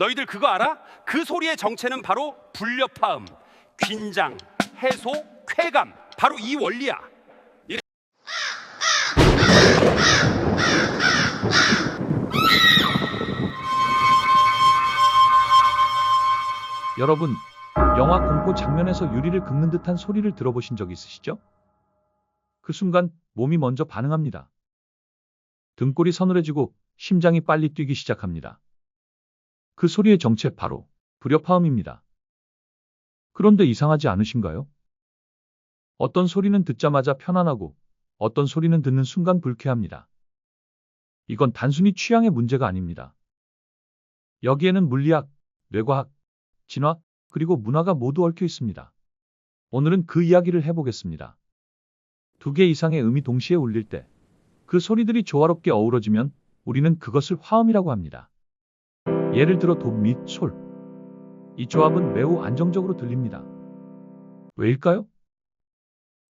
너희들 그거 알아? 그 소리의 정체는 바로 불협화음, 긴장, 해소, 쾌감. 바로 이 원리야. 여러분, 영화 공포 장면에서 유리를 긁는 듯한 소리를 들어보신 적 있으시죠? 그 순간 몸이 먼저 반응합니다. 등골이 서늘해지고 심장이 빨리 뛰기 시작합니다. 그 소리의 정체 바로 불협화음입니다. 그런데 이상하지 않으신가요? 어떤 소리는 듣자마자 편안하고 어떤 소리는 듣는 순간 불쾌합니다. 이건 단순히 취향의 문제가 아닙니다. 여기에는 물리학, 뇌과학, 진화, 그리고 문화가 모두 얽혀 있습니다. 오늘은 그 이야기를 해보겠습니다. 두 개 이상의 음이 동시에 울릴 때, 그 소리들이 조화롭게 어우러지면 우리는 그것을 화음이라고 합니다. 예를 들어 도, 미, 솔. 이 조합은 매우 안정적으로 들립니다. 왜일까요?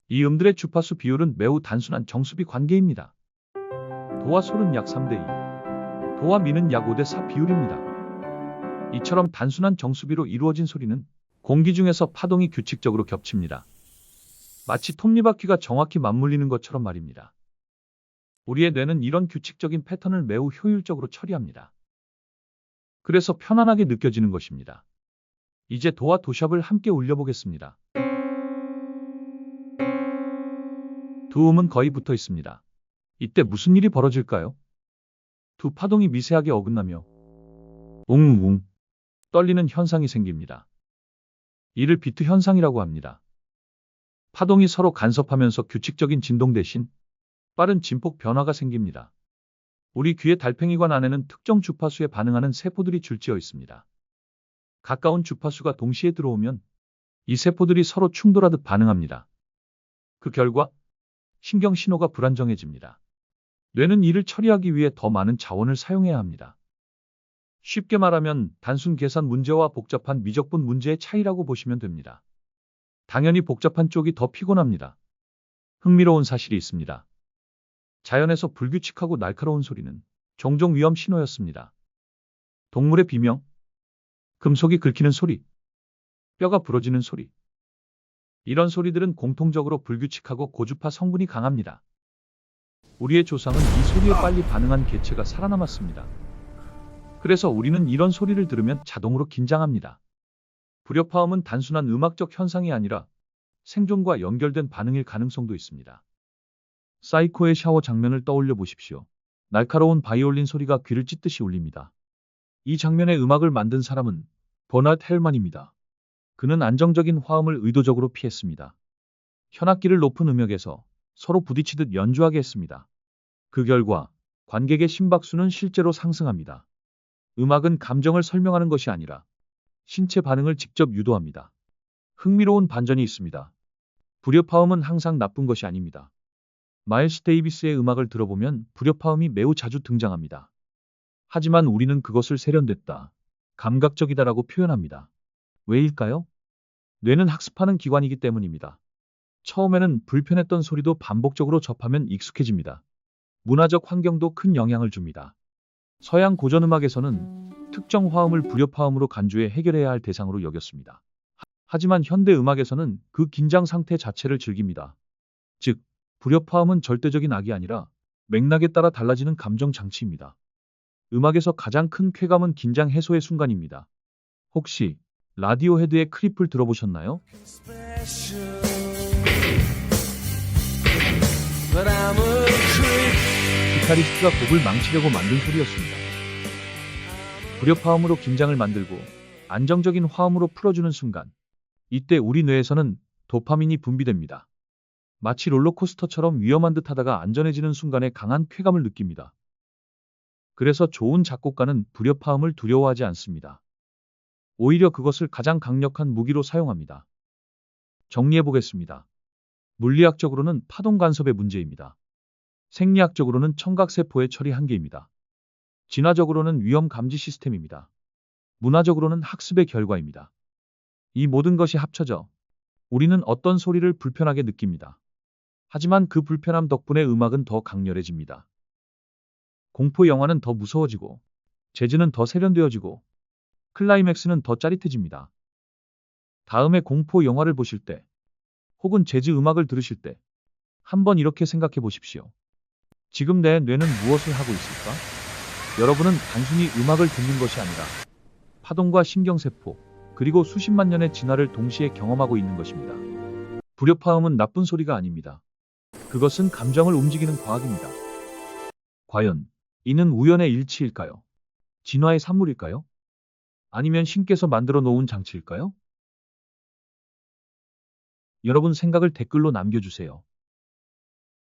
이 음들의 주파수 비율은 매우 단순한 정수비 관계입니다. 도와 솔은 약 3대2, 도와 미는 약 5대4 비율입니다. 이처럼 단순한 정수비로 이루어진 소리는 공기 중에서 파동이 규칙적으로 겹칩니다. 마치 톱니바퀴가 정확히 맞물리는 것처럼 말입니다. 우리의 뇌는 이런 규칙적인 패턴을 매우 효율적으로 처리합니다. 그래서 편안하게 느껴지는 것입니다. 이제 도와 도샵을 함께 울려보겠습니다. 두 음은 거의 붙어 있습니다. 이때 무슨 일이 벌어질까요? 두 파동이 미세하게 어긋나며 웅웅 떨리는 현상이 생깁니다. 이를 비트 현상이라고 합니다. 파동이 서로 간섭하면서 규칙적인 진동 대신 빠른 진폭 변화가 생깁니다. 우리 귀의 달팽이관 안에는 특정 주파수에 반응하는 세포들이 줄지어 있습니다. 가까운 주파수가 동시에 들어오면 이 세포들이 서로 충돌하듯 반응합니다. 그 결과 신경 신호가 불안정해집니다. 뇌는 이를 처리하기 위해 더 많은 자원을 사용해야 합니다. 쉽게 말하면 단순 계산 문제와 복잡한 미적분 문제의 차이라고 보시면 됩니다. 당연히 복잡한 쪽이 더 피곤합니다. 흥미로운 사실이 있습니다. 자연에서 불규칙하고 날카로운 소리는 종종 위험 신호였습니다. 동물의 비명, 금속이 긁히는 소리, 뼈가 부러지는 소리. 이런 소리들은 공통적으로 불규칙하고 고주파 성분이 강합니다. 우리의 조상은 이 소리에 빨리 반응한 개체가 살아남았습니다. 그래서 우리는 이런 소리를 들으면 자동으로 긴장합니다. 불협화음은 단순한 음악적 현상이 아니라 생존과 연결된 반응일 가능성도 있습니다. 사이코의 샤워 장면을 떠올려 보십시오. 날카로운 바이올린 소리가 귀를 찢듯이 울립니다. 이 장면의 음악을 만든 사람은 버나드 헬만입니다. 그는 안정적인 화음을 의도적으로 피했습니다. 현악기를 높은 음역에서 서로 부딪히듯 연주하게 했습니다. 그 결과 관객의 심박수는 실제로 상승합니다. 음악은 감정을 설명하는 것이 아니라 신체 반응을 직접 유도합니다. 흥미로운 반전이 있습니다. 불협화음은 항상 나쁜 것이 아닙니다. 마일스 데이비스의 음악을 들어보면 불협화음이 매우 자주 등장합니다. 하지만 우리는 그것을 세련됐다, 감각적이다라고 표현합니다. 왜일까요? 뇌는 학습하는 기관이기 때문입니다. 처음에는 불편했던 소리도 반복적으로 접하면 익숙해집니다. 문화적 환경도 큰 영향을 줍니다. 서양 고전음악에서는 특정 화음을 불협화음으로 간주해 해결해야 할 대상으로 여겼습니다. 하지만 현대 음악에서는 그 긴장 상태 자체를 즐깁니다. 즉, 불협화음은 절대적인 악이 아니라 맥락에 따라 달라지는 감정 장치입니다. 음악에서 가장 큰 쾌감은 긴장 해소의 순간입니다. 혹시 라디오헤드의 크립을 들어보셨나요? 기타리스트가 곡을 망치려고 만든 소리였습니다. 불협화음으로 긴장을 만들고 안정적인 화음으로 풀어주는 순간, 이때 우리 뇌에서는 도파민이 분비됩니다. 마치 롤러코스터처럼 위험한 듯 하다가 안전해지는 순간에 강한 쾌감을 느낍니다. 그래서 좋은 작곡가는 불협화음을 두려워하지 않습니다. 오히려 그것을 가장 강력한 무기로 사용합니다. 정리해보겠습니다. 물리학적으로는 파동 간섭의 문제입니다. 생리학적으로는 청각세포의 처리 한계입니다. 진화적으로는 위험 감지 시스템입니다. 문화적으로는 학습의 결과입니다. 이 모든 것이 합쳐져 우리는 어떤 소리를 불편하게 느낍니다. 하지만 그 불편함 덕분에 음악은 더 강렬해집니다. 공포 영화는 더 무서워지고, 재즈는 더 세련되어지고, 클라이맥스는 더 짜릿해집니다. 다음에 공포 영화를 보실 때, 혹은 재즈 음악을 들으실 때, 한번 이렇게 생각해 보십시오. 지금 내 뇌는 무엇을 하고 있을까? 여러분은 단순히 음악을 듣는 것이 아니라 파동과 신경세포, 그리고 수십만 년의 진화를 동시에 경험하고 있는 것입니다. 불협화음은 나쁜 소리가 아닙니다. 그것은 감정을 움직이는 과학입니다. 과연 이는 우연의 일치일까요? 진화의 산물일까요? 아니면 신께서 만들어 놓은 장치일까요? 여러분 생각을 댓글로 남겨주세요.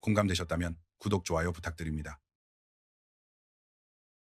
공감되셨다면 구독, 좋아요 부탁드립니다.